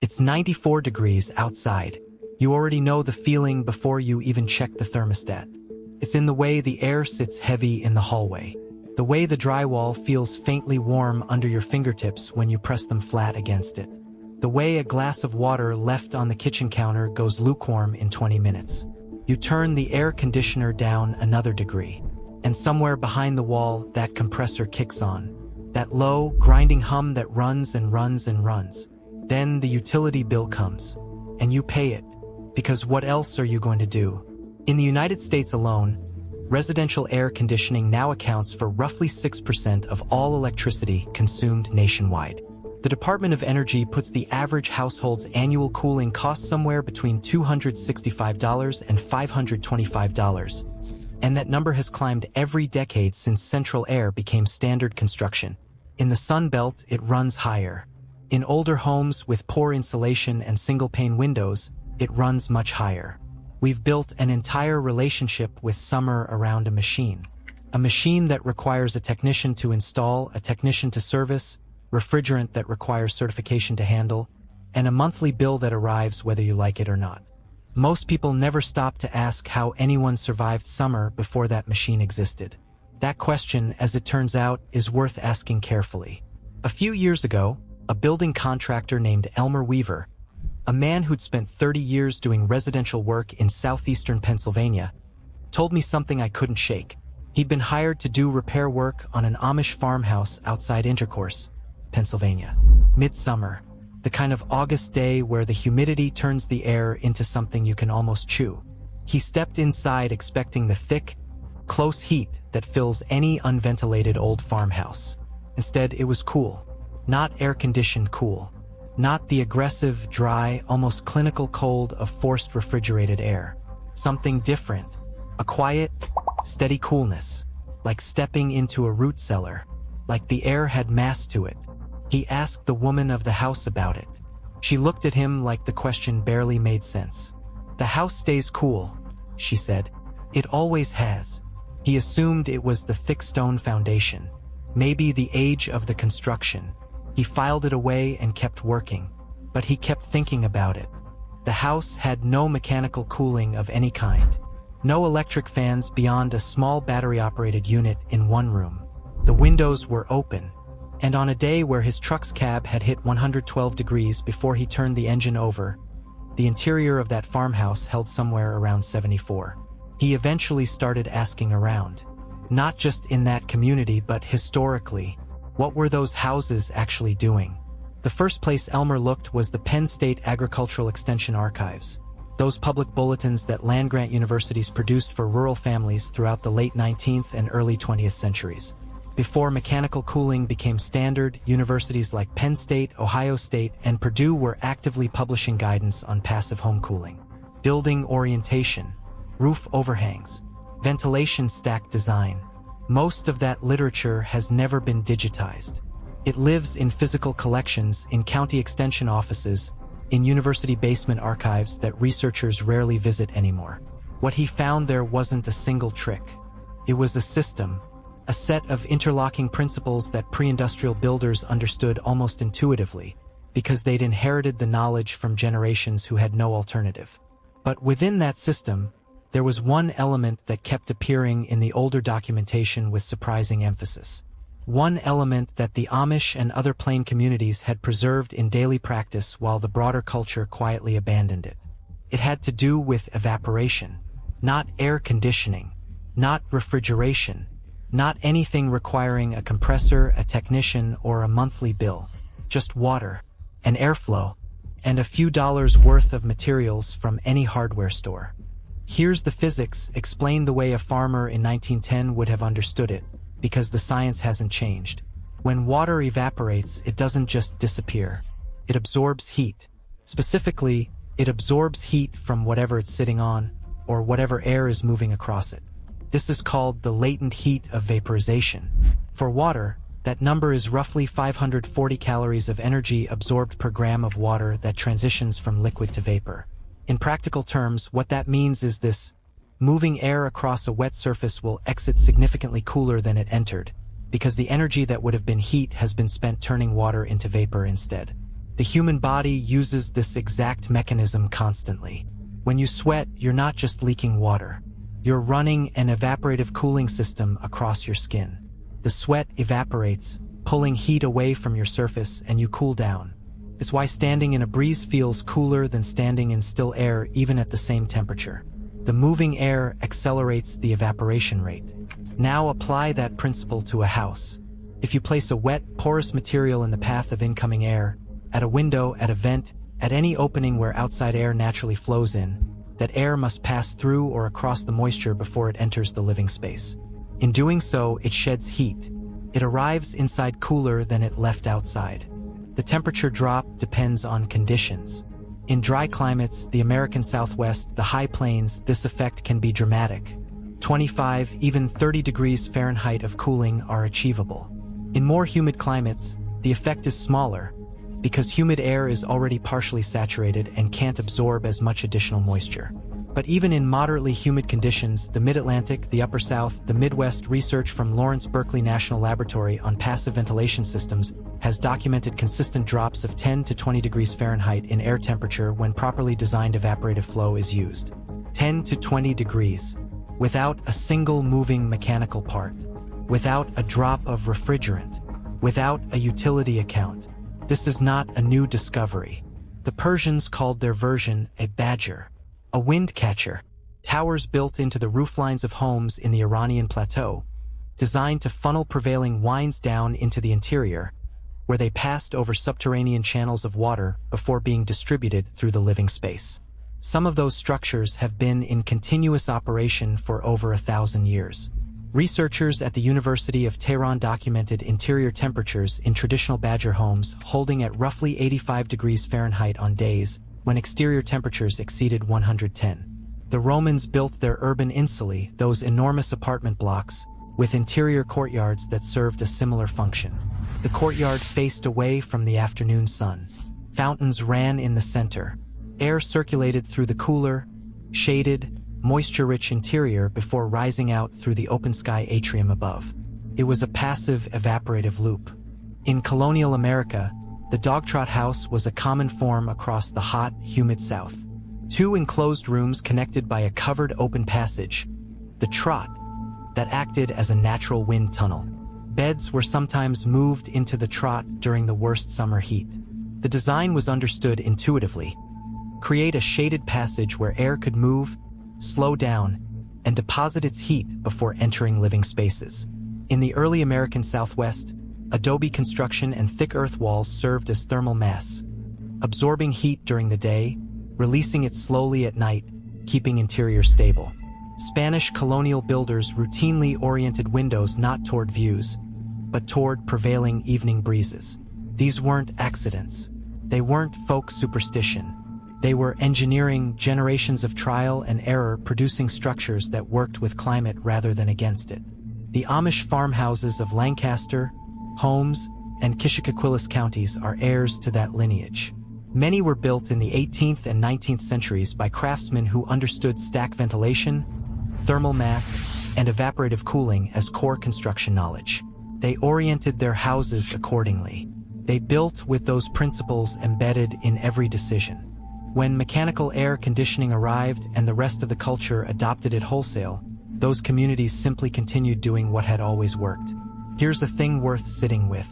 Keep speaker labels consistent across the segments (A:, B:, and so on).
A: It's 94 degrees outside. You already know the feeling before you even check the thermostat. It's in the way the air sits heavy in the hallway. The way the drywall feels faintly warm under your fingertips when you press them flat against it. The way a glass of water left on the kitchen counter goes lukewarm in 20 minutes. You turn the air conditioner down another degree, and somewhere behind the wall, that compressor kicks on. That low, grinding hum that runs and runs and runs. Then the utility bill comes, and you pay it, because what else are you going to do? In the United States alone, residential air conditioning now accounts for roughly 6% of all electricity consumed nationwide. The Department of Energy puts the average household's annual cooling cost somewhere between $265 and $525, and that number has climbed every decade since central air became standard construction. In the Sun Belt, it runs higher. In older homes with poor insulation and single-pane windows, it runs much higher. We've built an entire relationship with summer around a machine. A machine that requires a technician to install, a technician to service, refrigerant that requires certification to handle, and a monthly bill that arrives whether you like it or not. Most people never stop to ask how anyone survived summer before that machine existed. That question, as it turns out, is worth asking carefully. A few years ago, a building contractor named Elmer Weaver, a man who'd spent 30 years doing residential work in southeastern Pennsylvania, told me something I couldn't shake. He'd been hired to do repair work on an Amish farmhouse outside Intercourse, Pennsylvania. Midsummer, the kind of August day where the humidity turns the air into something you can almost chew. He stepped inside expecting the thick, close heat that fills any unventilated old farmhouse. Instead, it was cool. Not air-conditioned cool. Not the aggressive, dry, almost clinical cold of forced refrigerated air. Something different. A quiet, steady coolness. Like stepping into a root cellar. Like the air had mass to it. He asked the woman of the house about it. She looked at him like the question barely made sense. "The house stays cool," she said. "It always has." He assumed it was the thick stone foundation. Maybe the age of the construction. He filed it away and kept working, but he kept thinking about it. The house had no mechanical cooling of any kind. No electric fans beyond a small battery-operated unit in one room. The windows were open, and on a day where his truck's cab had hit 112 degrees before he turned the engine over, the interior of that farmhouse held somewhere around 74. He eventually started asking around. Not just in that community, but historically. What were those houses actually doing? The first place Elmer looked was the Penn State Agricultural Extension Archives, those public bulletins that land-grant universities produced for rural families throughout the late 19th and early 20th centuries. Before mechanical cooling became standard, universities like Penn State, Ohio State, and Purdue were actively publishing guidance on passive home cooling, building orientation, roof overhangs, ventilation stack design. Most of that literature has never been digitized. It lives in physical collections, in county extension offices, in university basement archives that researchers rarely visit anymore. What he found there wasn't a single trick. It was a system, a set of interlocking principles that pre-industrial builders understood almost intuitively, because they'd inherited the knowledge from generations who had no alternative. But within that system, there was one element that kept appearing in the older documentation with surprising emphasis. One element that the Amish and other plain communities had preserved in daily practice while the broader culture quietly abandoned it. It had to do with evaporation, not air conditioning, not refrigeration, not anything requiring a compressor, a technician, or a monthly bill. Just water, and airflow, and a few dollars worth of materials from any hardware store. Here's the physics, explained the way a farmer in 1910 would have understood it, because the science hasn't changed. When water evaporates, it doesn't just disappear. It absorbs heat. Specifically, it absorbs heat from whatever it's sitting on, or whatever air is moving across it. This is called the latent heat of vaporization. For water, that number is roughly 540 calories of energy absorbed per gram of water that transitions from liquid to vapor. In practical terms, what that means is this: moving air across a wet surface will exit significantly cooler than it entered, because the energy that would have been heat has been spent turning water into vapor instead. The human body uses this exact mechanism constantly. When you sweat, you're not just leaking water. You're running an evaporative cooling system across your skin. The sweat evaporates, pulling heat away from your surface, and you cool down. It's why standing in a breeze feels cooler than standing in still air even at the same temperature. The moving air accelerates the evaporation rate. Now apply that principle to a house. If you place a wet, porous material in the path of incoming air, at a window, at a vent, at any opening where outside air naturally flows in, that air must pass through or across the moisture before it enters the living space. In doing so, it sheds heat. It arrives inside cooler than it left outside. The temperature drop depends on conditions. In dry climates, the American Southwest, the high plains, this effect can be dramatic. 25, even 30 degrees Fahrenheit of cooling are achievable. In more humid climates, the effect is smaller, because humid air is already partially saturated and can't absorb as much additional moisture. But even in moderately humid conditions, the Mid-Atlantic, the Upper South, the Midwest, research from Lawrence Berkeley National Laboratory on passive ventilation systems has documented consistent drops of 10 to 20 degrees Fahrenheit in air temperature when properly designed evaporative flow is used. 10 to 20 degrees, without a single moving mechanical part, without a drop of refrigerant, without a utility account. This is not a new discovery. The Persians called their version a badger, a wind catcher. Towers built into the rooflines of homes in the Iranian plateau, designed to funnel prevailing winds down into the interior, where they passed over subterranean channels of water before being distributed through the living space. Some of those structures have been in continuous operation for over 1,000 years. Researchers at the University of Tehran documented interior temperatures in traditional badger homes holding at roughly 85 degrees Fahrenheit on days when exterior temperatures exceeded 110. The Romans built their urban insulae, those enormous apartment blocks, with interior courtyards that served a similar function. The courtyard faced away from the afternoon sun. Fountains ran in the center. Air circulated through the cooler, shaded, moisture-rich interior before rising out through the open-sky atrium above. It was a passive evaporative loop. In colonial America, the dogtrot house was a common form across the hot, humid South. Two enclosed rooms connected by a covered open passage, the trot, that acted as a natural wind tunnel. Beds were sometimes moved into the trot during the worst summer heat. The design was understood intuitively. Create a shaded passage where air could move, slow down, and deposit its heat before entering living spaces. In the early American Southwest, adobe construction and thick earth walls served as thermal mass, absorbing heat during the day, releasing it slowly at night, keeping interior stable. Spanish colonial builders routinely oriented windows not toward views, but toward prevailing evening breezes. These weren't accidents. They weren't folk superstition. They were engineering, generations of trial and error producing structures that worked with climate rather than against it. The Amish farmhouses of Lancaster, Holmes, and Kishicoquillas counties are heirs to that lineage. Many were built in the 18th and 19th centuries by craftsmen who understood stack ventilation, thermal mass, and evaporative cooling as core construction knowledge. They oriented their houses accordingly. They built with those principles embedded in every decision. When mechanical air conditioning arrived and the rest of the culture adopted it wholesale, those communities simply continued doing what had always worked. Here's a thing worth sitting with.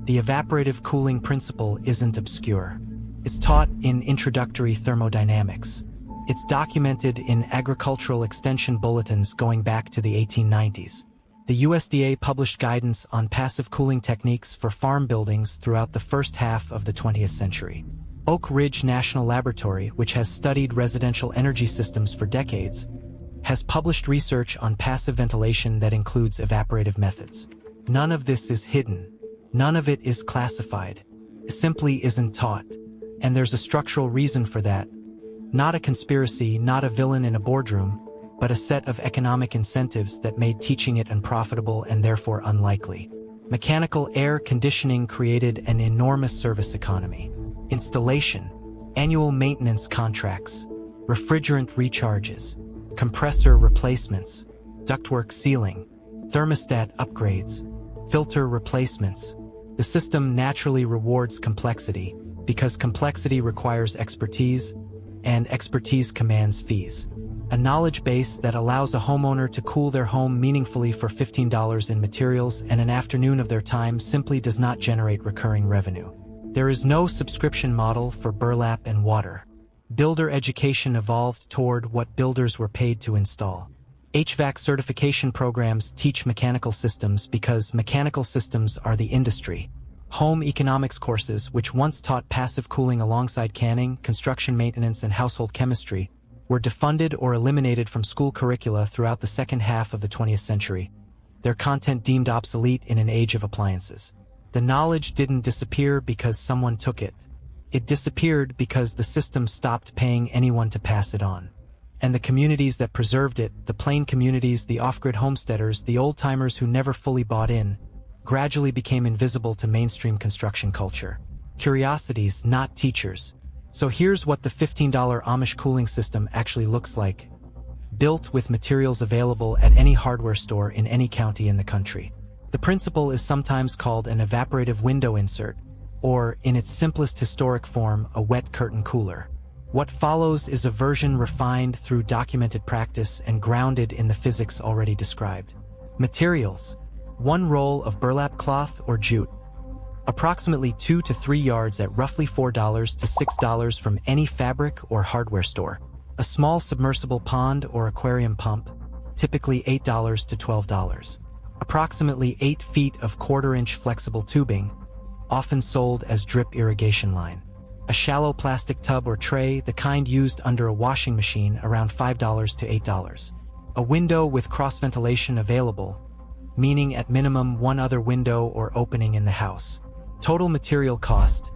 A: The evaporative cooling principle isn't obscure. It's taught in introductory thermodynamics. It's documented in agricultural extension bulletins going back to the 1890s. The USDA published guidance on passive cooling techniques for farm buildings throughout the first half of the 20th century. Oak Ridge National Laboratory, which has studied residential energy systems for decades, has published research on passive ventilation that includes evaporative methods. None of this is hidden. None of it is classified. It simply isn't taught. And there's a structural reason for that. Not a conspiracy, not a villain in a boardroom, but a set of economic incentives that made teaching it unprofitable and therefore unlikely. Mechanical air conditioning created an enormous service economy. Installation, annual maintenance contracts, refrigerant recharges, compressor replacements, ductwork sealing, thermostat upgrades, filter replacements. The system naturally rewards complexity, because complexity requires expertise, and expertise commands fees. A knowledge base that allows a homeowner to cool their home meaningfully for $15 in materials and an afternoon of their time simply does not generate recurring revenue. There is no subscription model for burlap and water. Builder education evolved toward what builders were paid to install. HVAC certification programs teach mechanical systems because mechanical systems are the industry. Home economics courses, which once taught passive cooling alongside canning, construction maintenance, and household chemistry, were defunded or eliminated from school curricula throughout the second half of the 20th century, their content deemed obsolete in an age of appliances. The knowledge didn't disappear because someone took it. It disappeared because the system stopped paying anyone to pass it on. And the communities that preserved it, the plain communities, the off-grid homesteaders, the old-timers who never fully bought in, gradually became invisible to mainstream construction culture. Curiosities, not teachers. So here's what the $15 Amish cooling system actually looks like. Built with materials available at any hardware store in any county in the country. The principle is sometimes called an evaporative window insert, or, in its simplest historic form, a wet curtain cooler. What follows is a version refined through documented practice and grounded in the physics already described. Materials: 1 roll of burlap cloth or jute. Approximately 2 to 3 yards at roughly $4 to $6 from any fabric or hardware store. A small submersible pond or aquarium pump, typically $8 to $12. Approximately 8 feet of 1/4-inch flexible tubing, often sold as drip irrigation line. A shallow plastic tub or tray, the kind used under a washing machine, around $5 to $8. A window with cross-ventilation available, meaning at minimum 1 other window or opening in the house. Total material cost: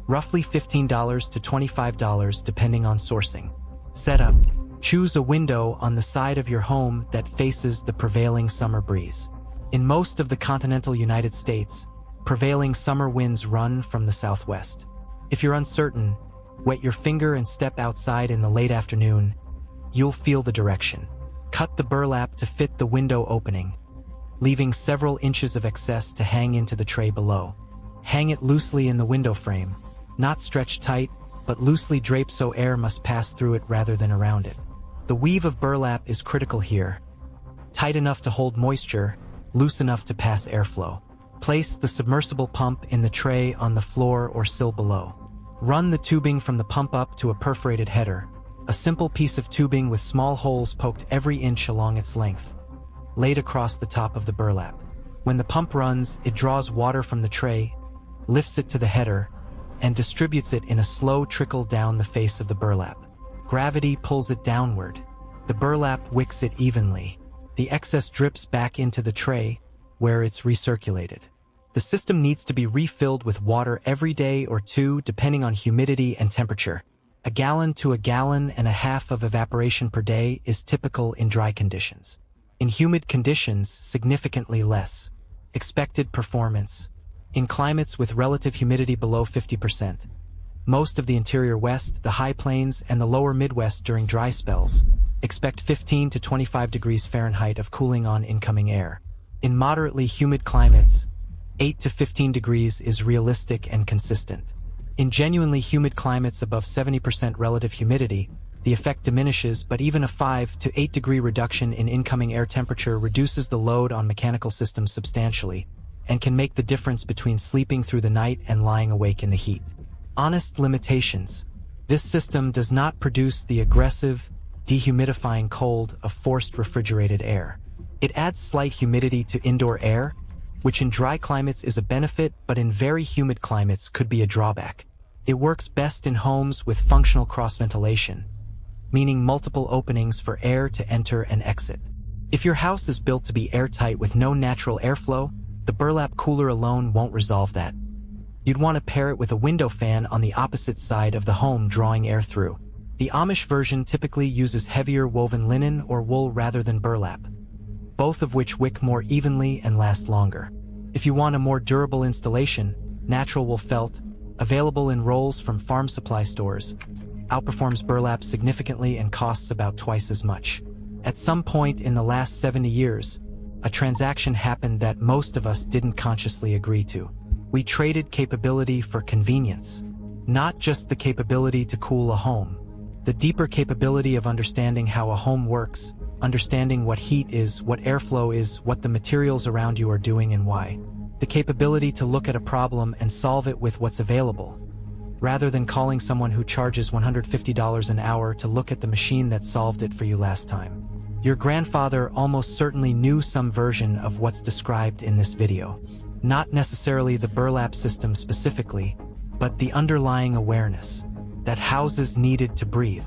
A: roughly $15 to $25 depending on sourcing. Setup: choose a window on the side of your home that faces the prevailing summer breeze. In most of the continental United States, prevailing summer winds run from the southwest. If you're uncertain, wet your finger and step outside in the late afternoon. You'll feel the direction. Cut the burlap to fit the window opening, leaving several inches of excess to hang into the tray below. Hang it loosely in the window frame, not stretched tight, but loosely draped so air must pass through it rather than around it. The weave of burlap is critical here. Tight enough to hold moisture, loose enough to pass airflow. Place the submersible pump in the tray on the floor or sill below. Run the tubing from the pump up to a perforated header, a simple piece of tubing with small holes poked every inch along its length, laid across the top of the burlap. When the pump runs, it draws water from the tray, lifts it to the header, and distributes it in a slow trickle down the face of the burlap. Gravity pulls it downward. The burlap wicks it evenly. The excess drips back into the tray, where it's recirculated. The system needs to be refilled with water every day or two depending on humidity and temperature. 1 gallon to 1.5 gallons of evaporation per day is typical in dry conditions. In humid conditions, significantly less. Expected performance: in climates with relative humidity below 50%, most of the interior West, the high plains, and the lower Midwest during dry spells, expect 15 to 25 degrees Fahrenheit of cooling on incoming air. In moderately humid climates, 8 to 15 degrees is realistic and consistent. In genuinely humid climates above 70% relative humidity, the effect diminishes, but even a 5 to 8 degree reduction in incoming air temperature reduces the load on mechanical systems substantially, and can make the difference between sleeping through the night and lying awake in the heat. Honest limitations: this system does not produce the aggressive, dehumidifying cold of forced refrigerated air. It adds slight humidity to indoor air, which in dry climates is a benefit, but in very humid climates could be a drawback. It works best in homes with functional cross-ventilation, meaning multiple openings for air to enter and exit. If your house is built to be airtight with no natural airflow, the burlap cooler alone won't resolve that. You'd want to pair it with a window fan on the opposite side of the home drawing air through. The Amish version typically uses heavier woven linen or wool rather than burlap, both of which wick more evenly and last longer. If you want a more durable installation, natural wool felt, available in rolls from farm supply stores, outperforms burlap significantly and costs about twice as much. At some point in the last 70 years, a transaction happened that most of us didn't consciously agree to. We traded capability for convenience. Not just the capability to cool a home. The deeper capability of understanding how a home works, understanding what heat is, what airflow is, what the materials around you are doing and why. The capability to look at a problem and solve it with what's available, rather than calling someone who charges $150 an hour to look at the machine that solved it for you last time. Your grandfather almost certainly knew some version of what's described in this video. Not necessarily the burlap system specifically, but the underlying awareness that houses needed to breathe,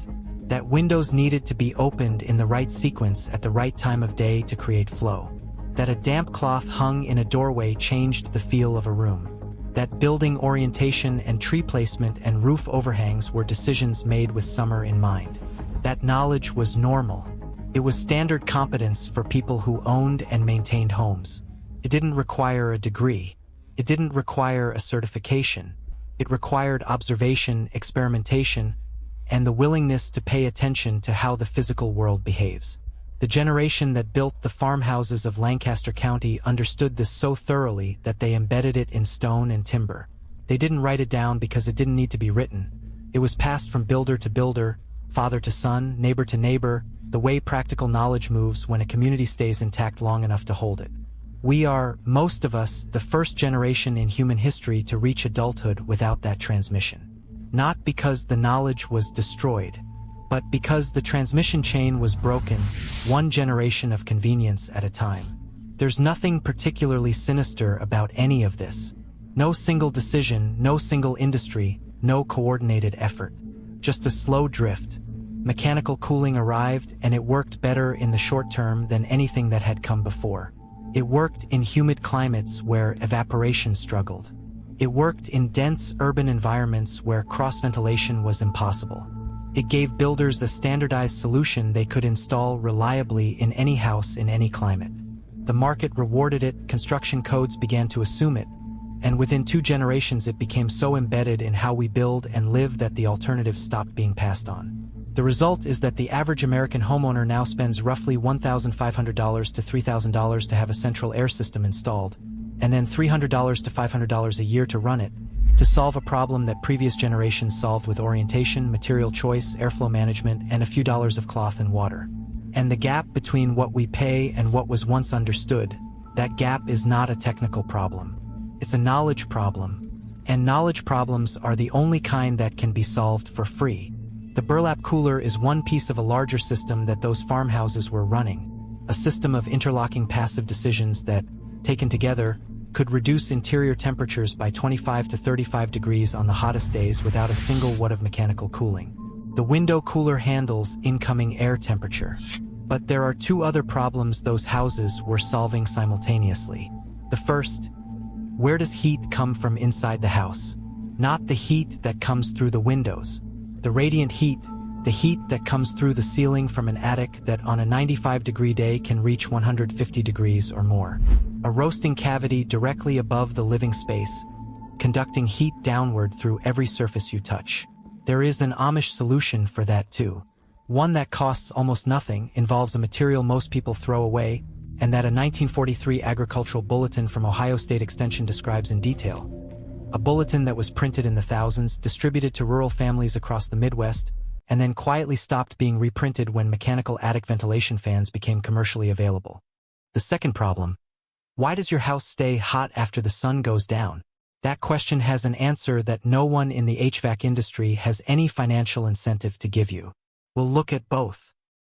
A: that windows needed to be opened in the right sequence at the right time of day to create flow, that a damp cloth hung in a doorway changed the feel of a room, that building orientation and tree placement and roof overhangs were decisions made with summer in mind. That knowledge was normal. It was standard competence for people who owned and maintained homes. It didn't require a degree. It didn't require a certification. It required observation, experimentation, and the willingness to pay attention to how the physical world behaves. The generation that built the farmhouses of Lancaster County understood this so thoroughly that they embedded it in stone and timber. They didn't write it down because it didn't need to be written. It was passed from builder to builder, father to son, neighbor to neighbor, the way practical knowledge moves when a community stays intact long enough to hold it. We are, most of us, the first generation in human history to reach adulthood without that transmission. Not because the knowledge was destroyed, but because the transmission chain was broken, one generation of convenience at a time. There's nothing particularly sinister about any of this. No single decision, no single industry, no coordinated effort. Just a slow drift. Mechanical cooling arrived, and it worked better in the short term than anything that had come before. It worked in humid climates where evaporation struggled. It worked in dense urban environments where cross-ventilation was impossible. It gave builders a standardized solution they could install reliably in any house in any climate. The market rewarded it, construction codes began to assume it, and within 2 generations it became so embedded in how we build and live that the alternatives stopped being passed on. The result is that the average American homeowner now spends roughly $1,500 to $3,000 to have a central air system installed, and then $300 to $500 a year to run it, to solve a problem that previous generations solved with orientation, material choice, airflow management, and a few dollars of cloth and water. And the gap between what we pay and what was once understood, that gap is not a technical problem. It's a knowledge problem. And knowledge problems are the only kind that can be solved for free. The burlap cooler is one piece of a larger system that those farmhouses were running, a system of interlocking passive decisions that, taken together, could reduce interior temperatures by 25 to 35 degrees on the hottest days without a single watt of mechanical cooling. The window cooler handles incoming air temperature. But there are 2 other problems those houses were solving simultaneously. The first, where does heat come from inside the house? Not the heat that comes through the windows. The radiant heat, the heat that comes through the ceiling from an attic that on a 95-degree day can reach 150 degrees or more. A roasting cavity directly above the living space, conducting heat downward through every surface you touch. There is an Amish solution for that too. One that costs almost nothing, involves a material most people throw away, and that a 1943 agricultural bulletin from Ohio State Extension describes in detail. A bulletin that was printed in the thousands, distributed to rural families across the Midwest, and then quietly stopped being reprinted when mechanical attic ventilation fans became commercially available. The second problem, why does your house stay hot after the sun goes down? That question has an answer that no one in the HVAC industry has any financial incentive to give you. We'll look at both.